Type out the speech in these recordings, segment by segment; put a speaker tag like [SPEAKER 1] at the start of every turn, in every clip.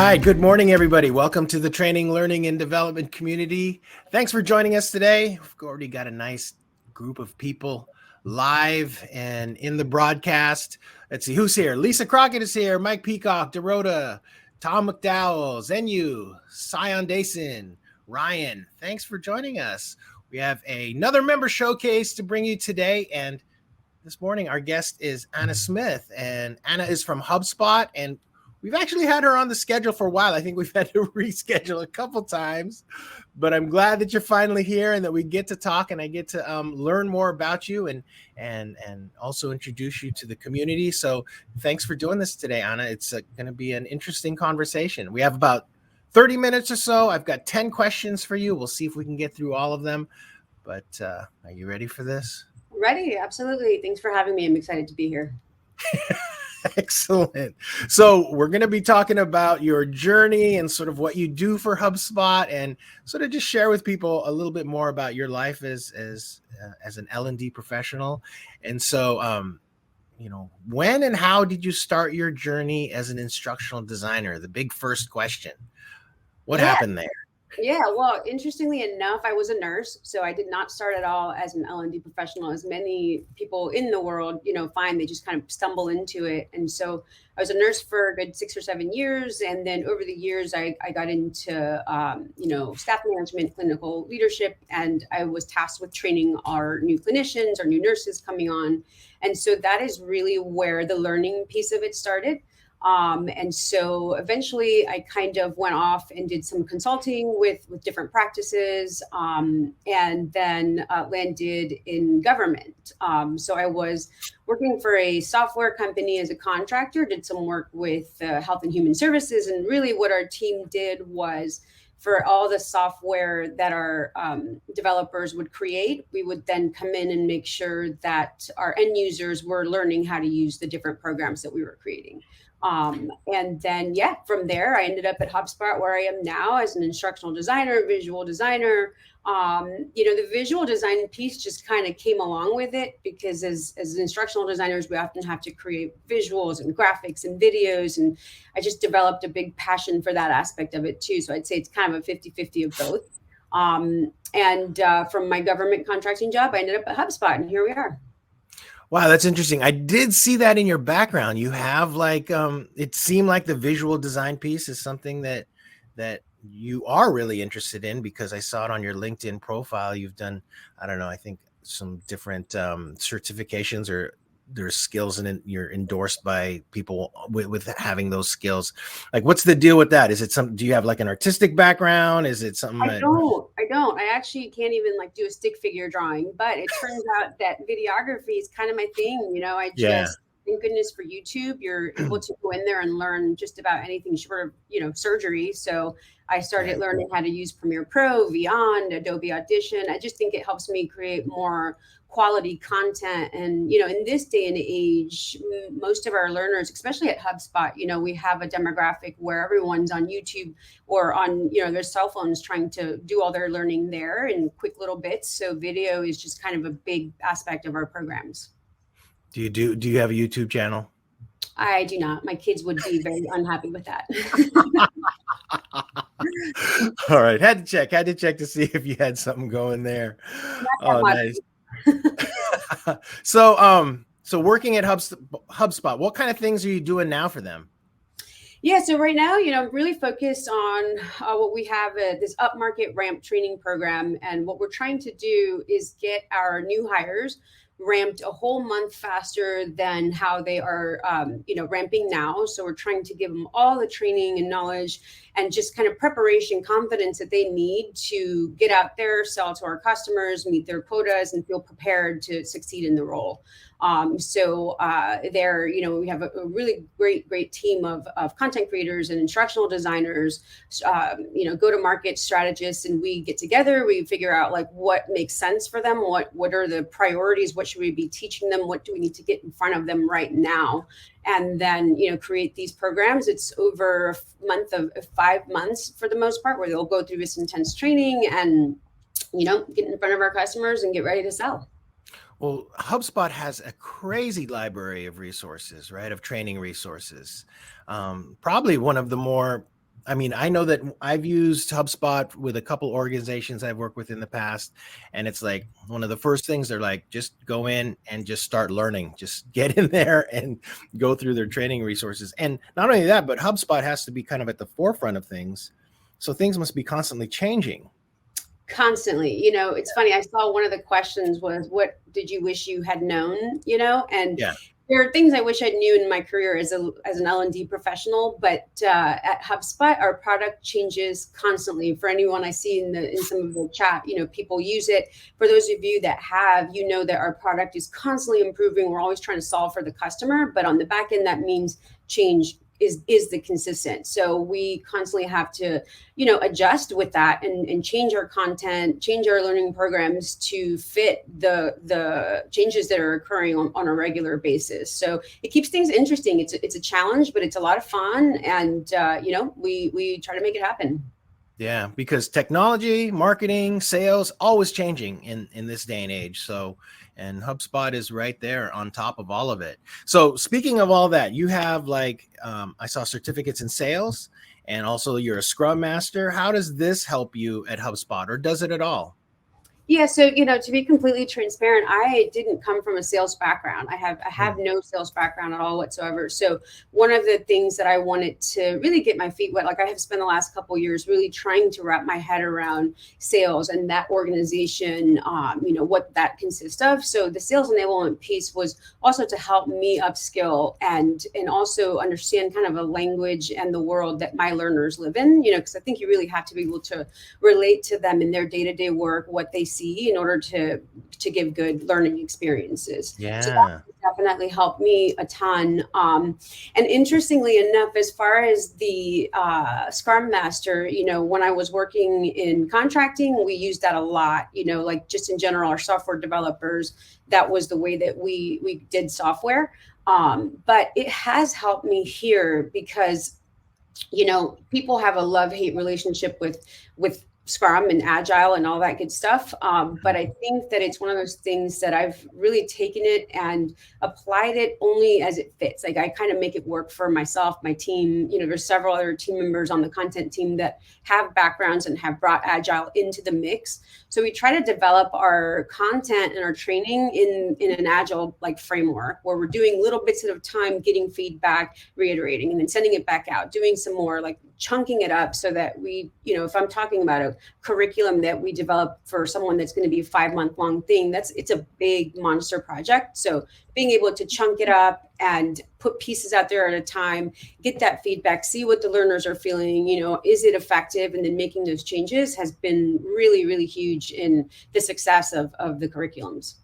[SPEAKER 1] right. Good morning, everybody. Welcome to the Training, Learning, and Development community. Thanks for joining us today. We've already got a nice group of people live and in the broadcast. Let's see who's here. Lisa Crockett is here. Mike Peacock, Dorota, Tom McDowell, Zenu, Sion Dason, Ryan. Thanks for joining us. We have another member showcase to bring you today. And this morning, our guest is Anna Smith. And Anna is from Hubspot. And we've actually had her on the schedule for a while. I think we've had to reschedule a couple times, but I'm glad that you're finally here and that we get to talk and I get to learn more about you and also introduce you to the community. So thanks for doing this today, Anna. It's going to be an interesting conversation. We have about 30 minutes or so. I've got 10 questions for you. We'll see if we can get through all of them, but are you ready for this?
[SPEAKER 2] Ready. Absolutely. Thanks for having me. I'm excited to be here.
[SPEAKER 1] Excellent. So we're going to be talking about your journey and sort of what you do for HubSpot and sort of just share with people a little bit more about your life as an L&D professional. And so, when and how did you start your journey as an instructional designer? The big first question. What happened there?
[SPEAKER 2] Yeah, well, interestingly enough, I was a nurse, so I did not start at all as an L&D professional, as many people in the world, find they just kind of stumble into it. And so I was a nurse for a good 6 or 7 years. And then over the years, I got into, staff management, clinical leadership, and I was tasked with training our new clinicians, our new nurses coming on. And so that is really where the learning piece of it started. And so eventually I kind of went off and did some consulting with different practices, and then landed in government. So I was working for a software company as a contractor, did some work with Health and Human Services. And really what our team did was for all the software that our developers would create, we would then come in and make sure that our end users were learning how to use the different programs that we were creating. And then, from there, I ended up at HubSpot, where I am now as an instructional designer, visual designer. The visual design piece just kind of came along with it because as instructional designers, we often have to create visuals and graphics and videos. And I just developed a big passion for that aspect of it too. So I'd say it's kind of a 50-50 of both. And from my government contracting job, I ended up at HubSpot, and here we are.
[SPEAKER 1] Wow, that's interesting. I did see that in your background. You have it seemed like the visual design piece is something that you are really interested in, because I saw it on your LinkedIn profile. You've done, I think some different certifications, or there's skills, and you're endorsed by people with having those skills. Like, what's the deal with that? Is it do you have like an artistic background? Is it something?
[SPEAKER 2] I don't. I actually can't even do a stick figure drawing, but it turns out that videography is kind of my thing. Thank goodness for YouTube, you're able to go in there and learn just about anything short of, surgery. So I started learning how to use Premiere Pro, Beyond, Adobe Audition. I just think it helps me create more quality content. And, in this day and age, most of our learners, especially at HubSpot, we have a demographic where everyone's on YouTube or on, their cell phones trying to do all their learning there in quick little bits. So video is just kind of a big aspect of our programs.
[SPEAKER 1] Do you have a YouTube channel?
[SPEAKER 2] I do not. My kids would be very unhappy with that.
[SPEAKER 1] All right. Had to check to see if you had something going there. Oh, nice. So working at HubSpot, what kind of things are you doing now for them?
[SPEAKER 2] Yeah, so right now, I'm really focused on what we have, this upmarket ramp training program. And what we're trying to do is get our new hires ramped a whole month faster than how they are, ramping now. So we're trying to give them all the training and knowledge and just kind of preparation, confidence that they need to get out there, sell to our customers, meet their quotas, and feel prepared to succeed in the role. We have a really great team of content creators and instructional designers, go-to-market strategists, and we get together, we figure out what makes sense for them, what are the priorities, what should we be teaching them, what do we need to get in front of them right now, and then, create these programs. It's over a month of 5 months for the most part, where they'll go through this intense training and, get in front of our customers and get ready to sell.
[SPEAKER 1] Well, HubSpot has a crazy library of resources, right? Of training resources. Probably one of the more I mean, I know that I've used HubSpot with a couple organizations I've worked with in the past, and it's like one of the first things they're like, just go in and just start learning, just get in there and go through their training resources. And not only that, but HubSpot has to be kind of at the forefront of things. So things must be constantly changing.
[SPEAKER 2] Constantly. It's funny. I saw one of the questions was, what did you wish you had known? And
[SPEAKER 1] Yeah.
[SPEAKER 2] there are things I wish I knew in my career as an L&D professional, but at HubSpot, our product changes constantly. For anyone I see in some of the chat, people use it. For those of you that have, that our product is constantly improving. We're always trying to solve for the customer, but on the back end, that means change is the consistent. So we constantly have to, adjust with that and change our content, change our learning programs to fit the changes that are occurring on a regular basis. So it keeps things interesting. It's a challenge, but it's a lot of fun. And, we try to make it happen.
[SPEAKER 1] Yeah, because technology, marketing, sales, always changing in this day and age. So, and HubSpot is right there on top of all of it. So speaking of all that, you have I saw certificates in sales, and also you're a Scrum Master. How does this help you at HubSpot, or does it at all?
[SPEAKER 2] Yeah, so to be completely transparent, I didn't come from a sales background. I have no sales background at all whatsoever. So one of the things that I wanted to really get my feet wet, like I have spent the last couple of years really trying to wrap my head around sales and that organization, what that consists of. So the sales enablement piece was also to help me upskill and also understand kind of a language and the world that my learners live in. Because I think you really have to be able to relate to them in their day-to-day work, what they see in order to give good learning experiences.
[SPEAKER 1] Yeah.
[SPEAKER 2] So that definitely helped me a ton. And interestingly enough, as far as the Scrum Master, when I was working in contracting, we used that a lot, like just in general, our software developers, that was the way that we did software. But it has helped me here because people have a love-hate relationship with Scrum and Agile and all that good stuff. But I think that it's one of those things that I've really taken it and applied it only as it fits. Like I kind of make it work for myself, my team. There's several other team members on the content team that have backgrounds and have brought Agile into the mix. So we try to develop our content and our training in an Agile framework where we're doing little bits at a time, getting feedback, reiterating, and then sending it back out, doing some more, chunking it up so that we, if I'm talking about a curriculum that we develop for someone that's going to be a 5-month long thing, it's a big monster project. So being able to chunk it up and put pieces out there at a time, get that feedback, see what the learners are feeling, is it effective? And then making those changes has been really, really huge in the success of the curriculums.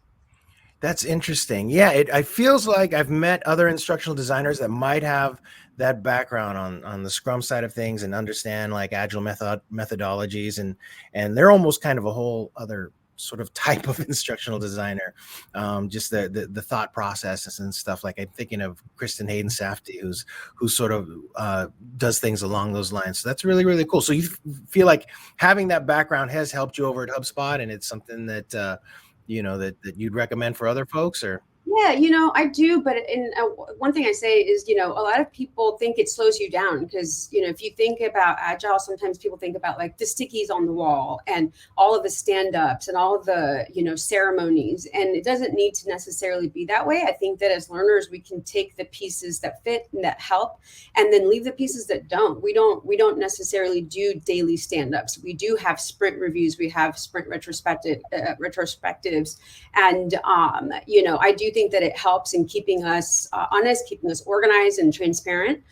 [SPEAKER 1] That's interesting. Yeah, it feels like I've met other instructional designers that might have that background on the Scrum side of things and understand Agile methodologies, and they're almost kind of a whole other sort of type of instructional designer. Just the thought processes and stuff. Like I'm thinking of Kristen Hayden Safdie, who sort of does things along those lines. So that's really, really cool. So you feel like having that background has helped you over at HubSpot, and it's something that that you'd recommend for other folks, or?
[SPEAKER 2] Yeah, I do. But one thing I say is, a lot of people think it slows you down because, if you think about Agile, sometimes people think about the stickies on the wall and all of the stand-ups and all of the, ceremonies. And it doesn't need to necessarily be that way. I think that as learners, we can take the pieces that fit and that help and then leave the pieces that don't. We don't necessarily do daily stand-ups. We do have sprint reviews. We have sprint retrospectives. And, I do think that it helps in keeping us honest, keeping us organized and transparent.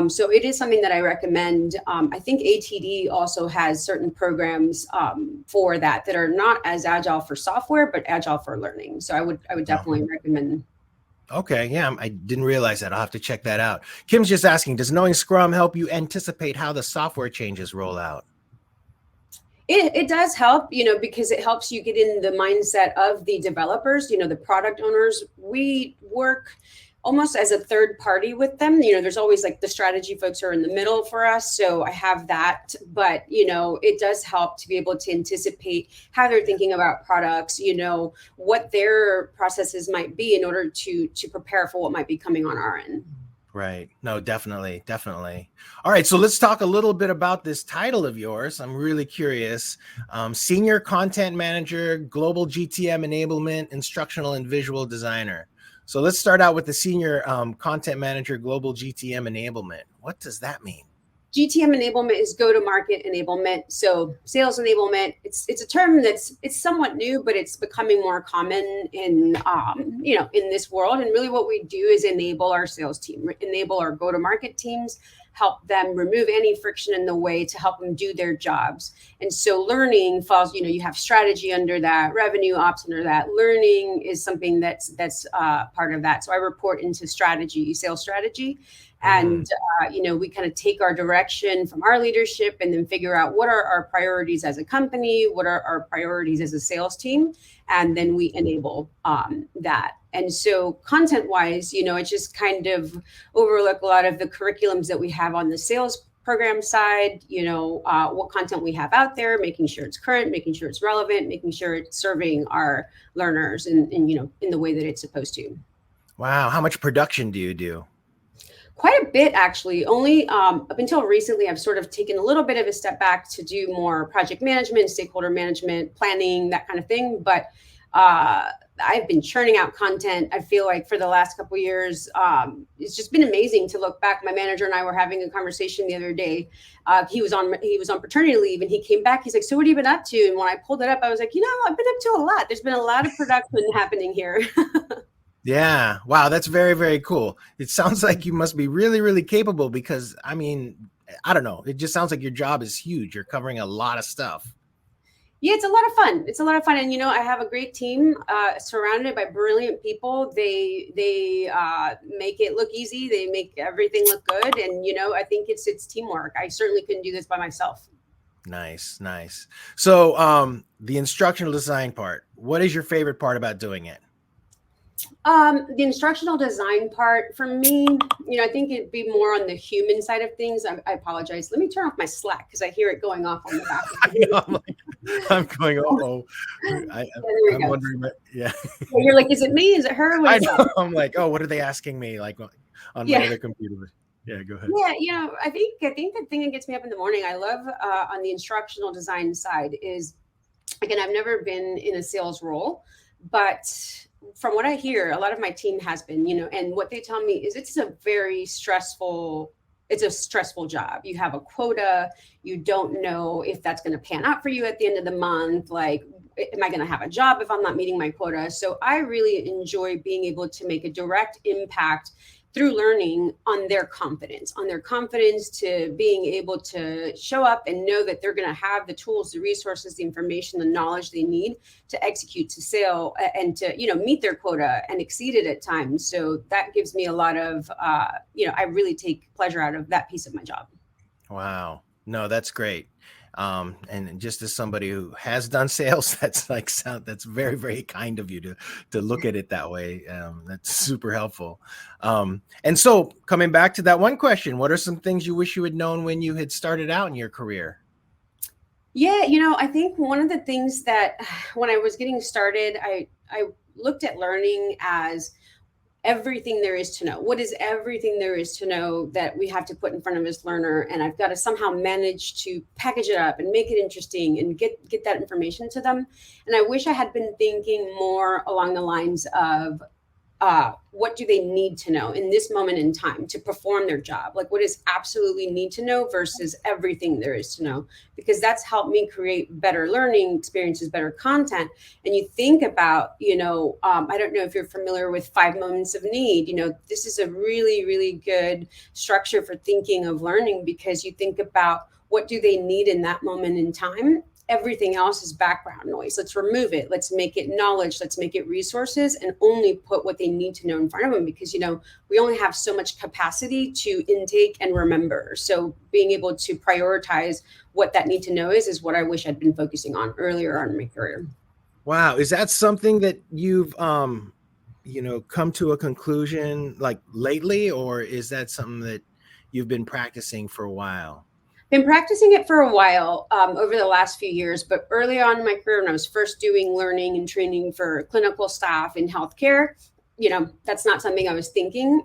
[SPEAKER 2] So it is something that I recommend. I think ATD also has certain programs for that are not as agile for software, but agile for learning. So I would definitely recommend.
[SPEAKER 1] Okay, yeah, I didn't realize that. I'll have to check that out. Kim's just asking, does knowing Scrum help you anticipate how the software changes roll out?
[SPEAKER 2] It does help, because it helps you get in the mindset of the developers, the product owners. We work almost as a third party with them. There's always the strategy folks are in the middle for us. So I have that, but it does help to be able to anticipate how they're thinking about products, what their processes might be in order to prepare for what might be coming on our end.
[SPEAKER 1] Right. No, definitely. Definitely. All right. So let's talk a little bit about this title of yours. I'm really curious. Senior Content Manager, Global GTM Enablement, Instructional and Visual Designer. So let's start out with the Senior Content Manager, Global GTM Enablement. What does that mean?
[SPEAKER 2] GTM enablement is go-to-market enablement. So sales enablement, it's a term it's somewhat new, but it's becoming more common in in this world. And really, what we do is enable our sales team, enable our go-to-market teams, help them remove any friction in the way to help them do their jobs. And so learning falls, you have strategy under that, revenue ops under that. Learning is something that's part of that. So I report into strategy, sales strategy. And we kind of take our direction from our leadership and then figure out what are our priorities as a company, what are our priorities as a sales team, and then we enable that. And so content wise, it just kind of overlook a lot of the curriculums that we have on the sales program side, what content we have out there, making sure it's current, making sure it's relevant, making sure it's serving our learners in the way that it's supposed to.
[SPEAKER 1] Wow. How much production do you do?
[SPEAKER 2] Quite a bit, actually. Only up until recently, I've sort of taken a little bit of a step back to do more project management, stakeholder management, planning, that kind of thing. But I've been churning out content. I feel like for the last couple of years, it's just been amazing to look back. My manager and I were having a conversation the other day. He was on paternity leave, and he came back. He's like, "So what have you been up to?" And when I pulled it up, I was like, "I've been up to a lot. There's been a lot of production happening here."
[SPEAKER 1] Yeah. Wow. That's very, very cool. It sounds like you must be really, really capable because, I mean, I don't know. It just sounds like your job is huge. You're covering a lot of stuff.
[SPEAKER 2] Yeah, it's a lot of fun. It's a lot of fun, and I have a great team surrounded by brilliant people. They make it look easy. They make everything look good, and I think it's teamwork. I certainly couldn't do this by myself.
[SPEAKER 1] Nice, nice. So, the instructional design part. What is your favorite part about doing it?
[SPEAKER 2] The instructional design part for me, I think it'd be more on the human side of things. I apologize. Let me turn off my Slack because I hear it going off on the back.
[SPEAKER 1] I know, I'm going, I'm wondering, yeah.
[SPEAKER 2] You're like, is it me? Is it her?
[SPEAKER 1] I know. I'm like, oh, what are they asking me? Like on my other computer. Yeah, go ahead.
[SPEAKER 2] Yeah, I think the thing that gets me up in the morning, I love on the instructional design side is, again, I've never been in a sales role, but from what I hear, a lot of my team has been, and what they tell me is it's a stressful job. You have a quota. You don't know if that's going to pan out for you at the end of the month. Like, am I going to have a job if I'm not meeting my quota? So I really enjoy being able to make a direct impact through learning on their confidence to being able to show up and know that they're going to have the tools, the resources, the information, the knowledge they need to execute, to sell, and to, meet their quota and exceed it at times. So that gives me a lot of, I really take pleasure out of that piece of my job.
[SPEAKER 1] Wow. No, that's great. And just as somebody who has done sales, that's very, very kind of you to look at it that way. That's super helpful. And so coming back to that one question, what are some things you wish you had known when you had started out in your career?
[SPEAKER 2] Yeah, I think one of the things that when I was getting started, I looked at learning as everything there is to know. What is everything there is to know that we have to put in front of this learner? And I've got to somehow manage to package it up and make it interesting and get that information to them. And I wish I had been thinking more along the lines of what do they need to know in this moment in time to perform their job? Like, what is absolutely need to know versus everything there is to know? Because that's helped me create better learning experiences, better content. And you think about, I don't know if you're familiar with 5 moments of need. This is a really, really good structure for thinking of learning, because you think about what do they need in that moment in time. Everything else is background noise. Let's remove it. Let's make it knowledge. Let's make it resources, and only put what they need to know in front of them, because, we only have so much capacity to intake and remember. So being able to prioritize what that need to know is what I wish I'd been focusing on earlier on in my career.
[SPEAKER 1] Wow. Is that something that you've, come to a conclusion like lately, or is that something that you've been practicing for a while?
[SPEAKER 2] Been practicing it for a while over the last few years, but early on in my career, when I was first doing learning and training for clinical staff in healthcare, that's not something I was thinking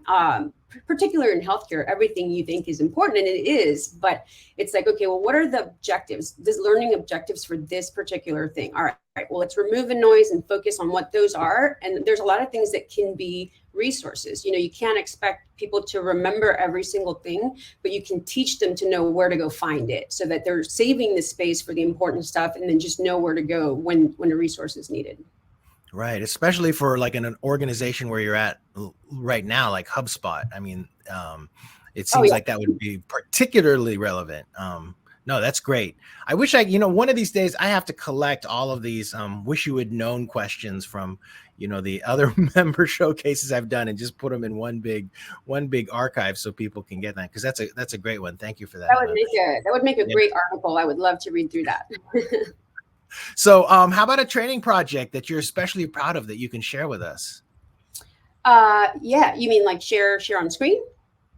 [SPEAKER 2] particular in healthcare, everything you think is important, and it is, but it's like, okay, well, what are the objectives, this learning objectives for this particular thing? All right, well, let's remove the noise and focus on what those are. And there's a lot of things that can be resources. You can't expect people to remember every single thing, but you can teach them to know where to go find it, so that they're saving the space for the important stuff and then just know where to go when a resource is needed.
[SPEAKER 1] Right. Especially for like an organization where you're at right now, like HubSpot. I mean, it seems like that would be particularly relevant. No, that's great. I wish one of these days I have to collect all of these wish you had known questions from, the other member showcases I've done and just put them in one big archive so people can get that. Cause that's a great one. Thank you for that.
[SPEAKER 2] That would make a great article. I would love to read through that.
[SPEAKER 1] So how about a training project that you're especially proud of that you can share with us?
[SPEAKER 2] Yeah. You mean like share on screen?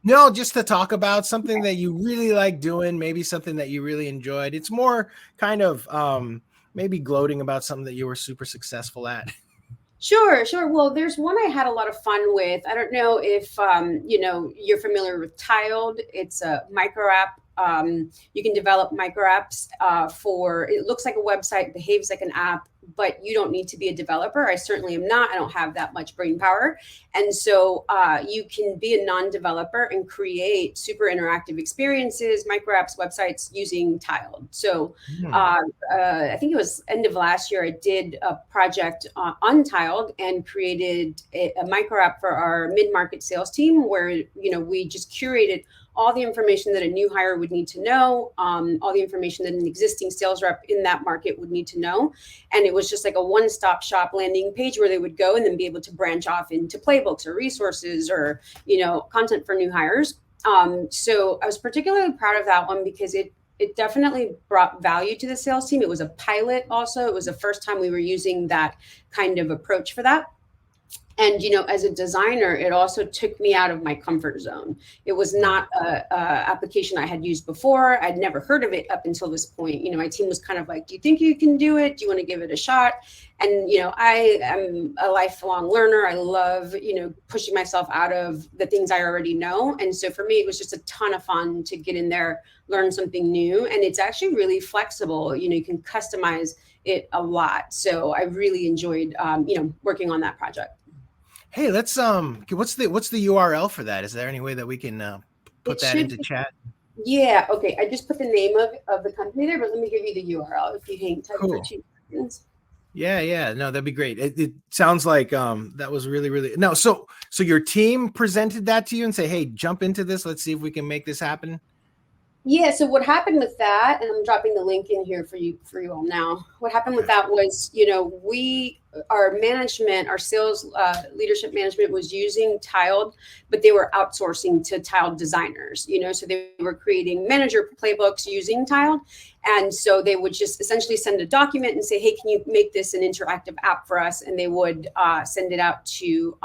[SPEAKER 1] No, just to talk about something that you really like doing, maybe something that you really enjoyed. It's more kind of maybe gloating about something that you were super successful at.
[SPEAKER 2] Sure. Well, there's one I had a lot of fun with. I don't know if, you're familiar with Tiled. It's a micro app. You can develop micro apps it looks like a website, behaves like an app, but you don't need to be a developer. I certainly am not. I don't have that much brain power. And so you can be a non-developer and create super interactive experiences, micro apps, websites using Tiled. So I think it was end of last year, I did a project on Tiled and created a micro app for our mid-market sales team where, we just curated all the information that a new hire would need to know, all the information that an existing sales rep in that market would need to know. And it was just like a one-stop shop landing page where they would go and then be able to branch off into playbooks or resources or, content for new hires. So I was particularly proud of that one because it definitely brought value to the sales team. It was a pilot also. It was the first time we were using that kind of approach for that. And, as a designer, it also took me out of my comfort zone. It was not a application I had used before. I'd never heard of it up until this point. My team was kind of like, do you think you can do it? Do you want to give it a shot? And, I am a lifelong learner. I love, pushing myself out of the things I already know. And so for me, it was just a ton of fun to get in there, learn something new. And it's actually really flexible. You can customize it a lot. So I really enjoyed, working on that project.
[SPEAKER 1] Hey, let's what's the URL for that? Is there any way that we can put that into chat?
[SPEAKER 2] Yeah, okay. I just put the name of the company there, but let me give you the URL if you hang tight for 2 seconds.
[SPEAKER 1] Yeah. No, that'd be great. It sounds like that was really, really no. So your team presented that to you and say, hey, jump into this. Let's see if we can make this happen.
[SPEAKER 2] Yeah. So what happened with that, and I'm dropping the link in here for you all now. What happened with that was, our management, our sales leadership management was using Tiled, but they were outsourcing to Tiled designers, so they were creating manager playbooks using Tiled. And so they would just essentially send a document and say, hey, can you make this an interactive app for us? And they would send it out to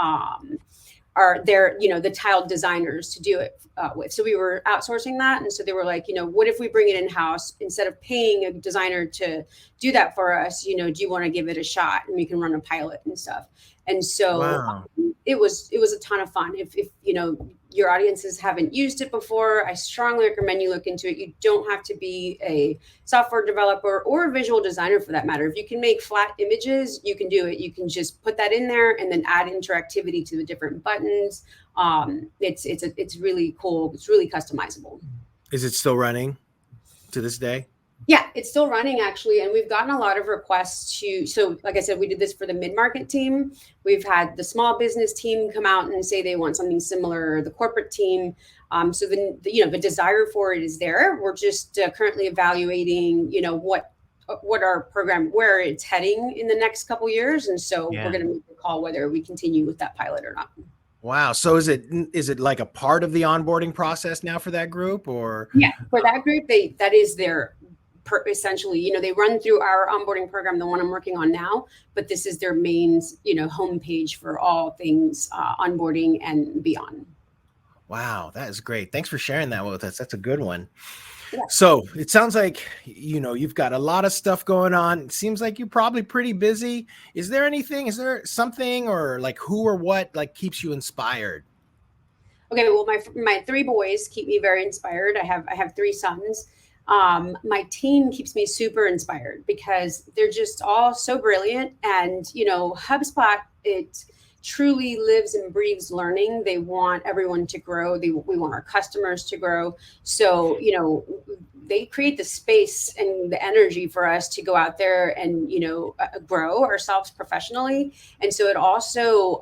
[SPEAKER 2] the Tiled designers to do it with. So we were outsourcing that. And so they were like, what if we bring it in-house instead of paying a designer to do that for us? Do you want to give it a shot and we can run a pilot and stuff? And so it was a ton of fun. If your audiences haven't used it before, I strongly recommend you look into it. You don't have to be a software developer or a visual designer for that matter. If you can make flat images, you can do it. You can just put that in there and then add interactivity to the different buttons. It's really cool. It's really customizable.
[SPEAKER 1] Is it still running to this day?
[SPEAKER 2] Yeah, it's still running actually. And we've gotten a lot of requests so like I said, we did this for the mid-market team. We've had the small business team come out and say they want something similar, the corporate team. So the desire for it is there. We're just currently evaluating, what our program, where it's heading in the next couple of years. And so we're going to make a call whether we continue with that pilot or not.
[SPEAKER 1] Wow. So is it like a part of the onboarding process now for that group or?
[SPEAKER 2] Yeah, for that group, that is their essentially, they run through our onboarding program, the one I'm working on now, but this is their main, homepage for all things onboarding and beyond.
[SPEAKER 1] Wow, that is great. Thanks for sharing that with us. That's a good one.
[SPEAKER 2] Yeah.
[SPEAKER 1] So it sounds like, you've got a lot of stuff going on. It seems like you're probably pretty busy. Is there something or like who or what like keeps you inspired?
[SPEAKER 2] Okay, well, my three boys keep me very inspired. I have three sons. My team keeps me super inspired because they're just all so brilliant. And HubSpot, it truly lives and breathes learning. They want everyone to grow. We want our customers to grow. So they create the space and the energy for us to go out there and grow ourselves professionally. And so it also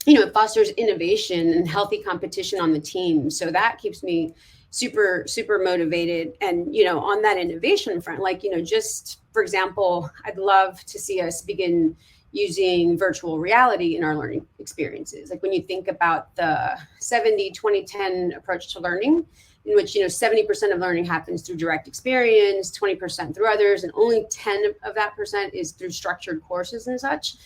[SPEAKER 2] it fosters innovation and healthy competition on the team. So that keeps me super, super motivated. And, on that innovation front, just for example, I'd love to see us begin using virtual reality in our learning experiences. Like when you think about the 70-20-10 approach to learning, in which 70% of learning happens through direct experience, 20% through others, and only 10 of that percent is through structured courses and such.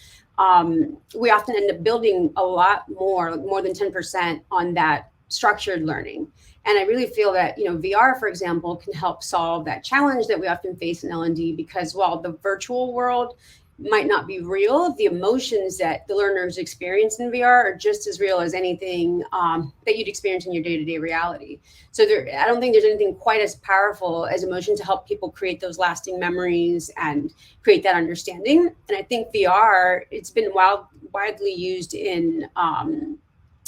[SPEAKER 2] We often end up building a lot more than 10% on that structured learning. And I really feel that, VR, for example, can help solve that challenge that we often face in L&D, because while the virtual world might not be real, the emotions that the learners experience in VR are just as real as anything that you'd experience in your day-to-day reality. So I don't think there's anything quite as powerful as emotion to help people create those lasting memories and create that understanding. And I think VR, it's been widely used in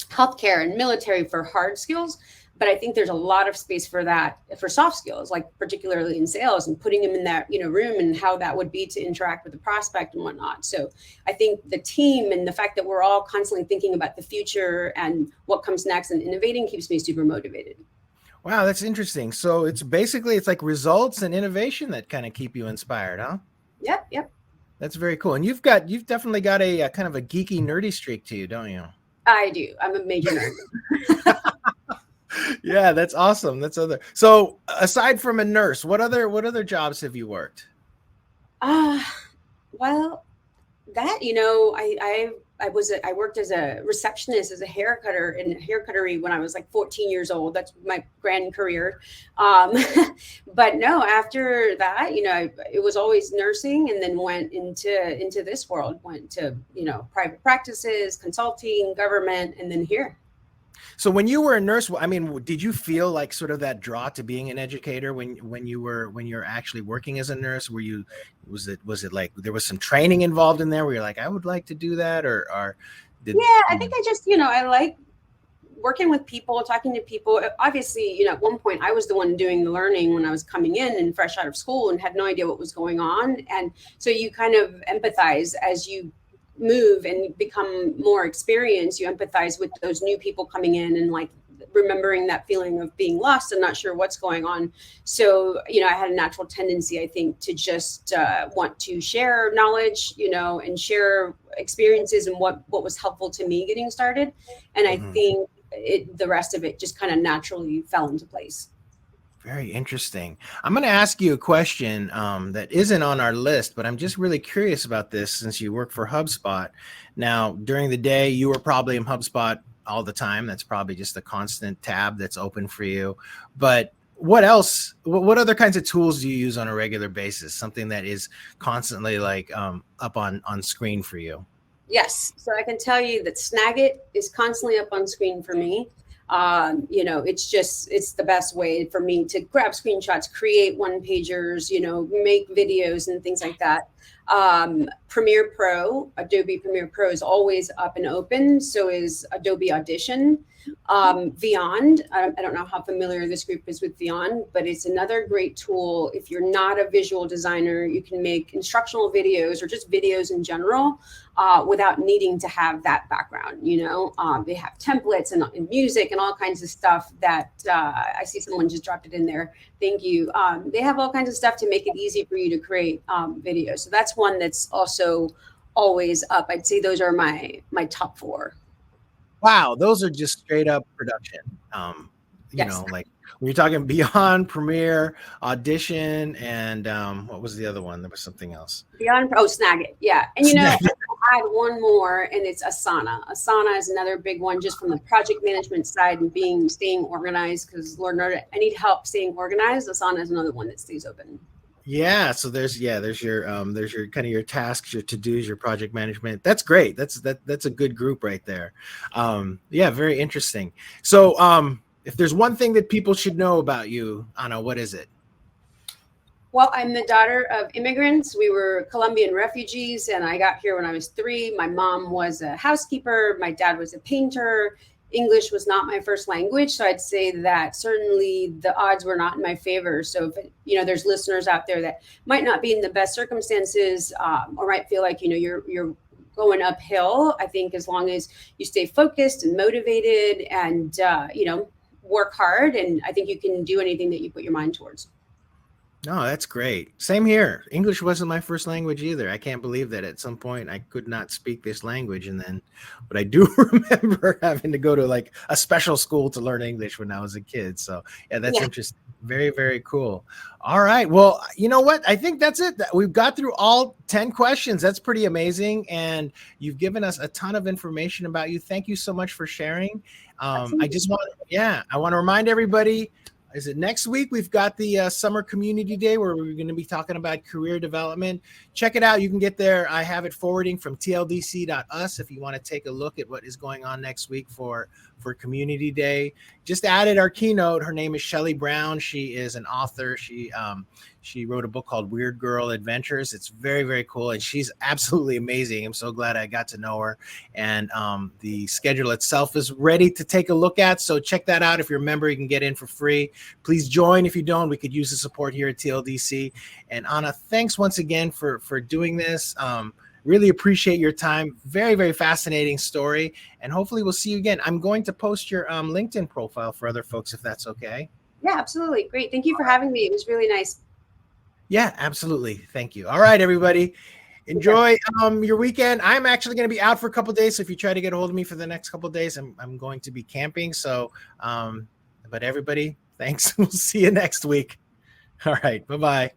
[SPEAKER 2] healthcare and military for hard skills. But I think there's a lot of space for that for soft skills, like particularly in sales, and putting them in that room and how that would be to interact with the prospect and whatnot. So I think the team and the fact that we're all constantly thinking about the future and what comes next and innovating keeps me super motivated.
[SPEAKER 1] Wow, that's interesting. So it's like results and innovation that kind of keep you inspired, huh?
[SPEAKER 2] Yep.
[SPEAKER 1] That's very cool. And you've definitely got a kind of a geeky, nerdy streak to you, don't you?
[SPEAKER 2] I do. I'm a major nerd.
[SPEAKER 1] Yeah, that's awesome. So aside from a nurse, what other jobs have you worked?
[SPEAKER 2] Well, that I worked as a receptionist, as a hair cutter in a hair cuttery when I was like 14 years old. That's my grand career. But no, after that, it was always nursing, and then went into this world, went to private practices, consulting, government, and then here.
[SPEAKER 1] So when you were a nurse, I mean, did you feel like sort of that draw to being an educator when you're actually working as a nurse? Was it like there was some training involved in there where you're like, I would like to do that, or
[SPEAKER 2] I think I just I like working with people, talking to people. Obviously, at one point I was the one doing the learning when I was coming in and fresh out of school and had no idea what was going on. And so you kind of empathize as you move and become more experienced. You empathize with those new people coming in and like remembering that feeling of being lost and not sure what's going on. So, I had a natural tendency, I think, to just want to share knowledge, and share experiences and what was helpful to me getting started. And I think the rest of it just kind of naturally fell into place.
[SPEAKER 1] Very interesting. I'm going to ask you a question that isn't on our list, but I'm just really curious about this since you work for HubSpot. Now, during the day, you were probably in HubSpot all the time. That's probably just a constant tab that's open for you. But what else? What other kinds of tools do you use on a regular basis? Something that is constantly like up on screen for you?
[SPEAKER 2] Yes. So I can tell you that Snagit is constantly up on screen for me. It's the best way for me to grab screenshots, create one pagers, make videos and things like that. Premiere Pro, Adobe Premiere Pro is always up and open. So is Adobe Audition. Vyond, I don't know how familiar this group is with Vyond, but it's another great tool. If you're not a visual designer, you can make instructional videos or just videos in general without needing to have that background. They have templates and music and all kinds of stuff that I see someone just dropped it in there. Thank you. They have all kinds of stuff to make it easy for you to create videos. So that's one that's also always up. I'd say those are my top four.
[SPEAKER 1] Wow, those are just straight up production.
[SPEAKER 2] Yes.
[SPEAKER 1] Like when you're talking Beyond, Premiere, Audition, and what was the other one? There was something else.
[SPEAKER 2] Snagit. Yeah. And I add one more, and it's Asana. Asana is another big one just from the project management side and staying organized, because Lord knows I need help staying organized. Asana is another one that stays open.
[SPEAKER 1] Yeah, so there's your kind of your tasks, your to-dos, your project management. That's great. That's a good group right there. Yeah, very interesting. So if there's one thing that people should know about you, Anna, what is it?
[SPEAKER 2] Well, I'm the daughter of immigrants. We were Colombian refugees, and I got here when I was 3. My mom was a housekeeper. My dad was a painter. English was not my first language, so I'd say that certainly the odds were not in my favor. So, if there's listeners out there that might not be in the best circumstances, or might feel like you're going uphill. I think as long as you stay focused and motivated, and work hard, and I think you can do anything that you put your mind towards.
[SPEAKER 1] No, that's great. Same here. English wasn't my first language either. I can't believe that at some point I could not speak this language. And then, but I do remember having to go to like a special school to learn English when I was a kid. So yeah, that's
[SPEAKER 2] Yeah.
[SPEAKER 1] interesting. Very, very cool. All right. Well, you know what? I think that's it. We've got through all 10 questions. That's pretty amazing. And you've given us a ton of information about you. Thank you so much for sharing. I
[SPEAKER 2] Absolutely.
[SPEAKER 1] just I want to remind everybody, is it next week? We've got the Summer Community Day where we're going to be talking about career development. Check it out. You can get there. I have it forwarding from tldc.us if you want to take a look at what is going on next week for Community Day. Just added our keynote. Her name is Shelly Brown. She is an author. She wrote a book called Weird Girl Adventures. It's very, very cool. And she's absolutely amazing. I'm so glad I got to know her. And the schedule itself is ready to take a look at. So check that out. If you're a member, you can get in for free. Please join. If you don't, we could use the support here at TLDC. And Anna, thanks once again for doing this. Really appreciate your time. Very, very fascinating story. And hopefully we'll see you again. I'm going to post your LinkedIn profile for other folks, if that's okay.
[SPEAKER 2] Yeah, absolutely. Great. Thank you for having me. It was really nice.
[SPEAKER 1] Yeah, absolutely. Thank you. All right, everybody. Enjoy your weekend. I'm actually going to be out for a couple of days. So if you try to get a hold of me for the next couple of days, I'm going to be camping. So, but everybody, thanks. We'll see you next week. All right. Bye-bye.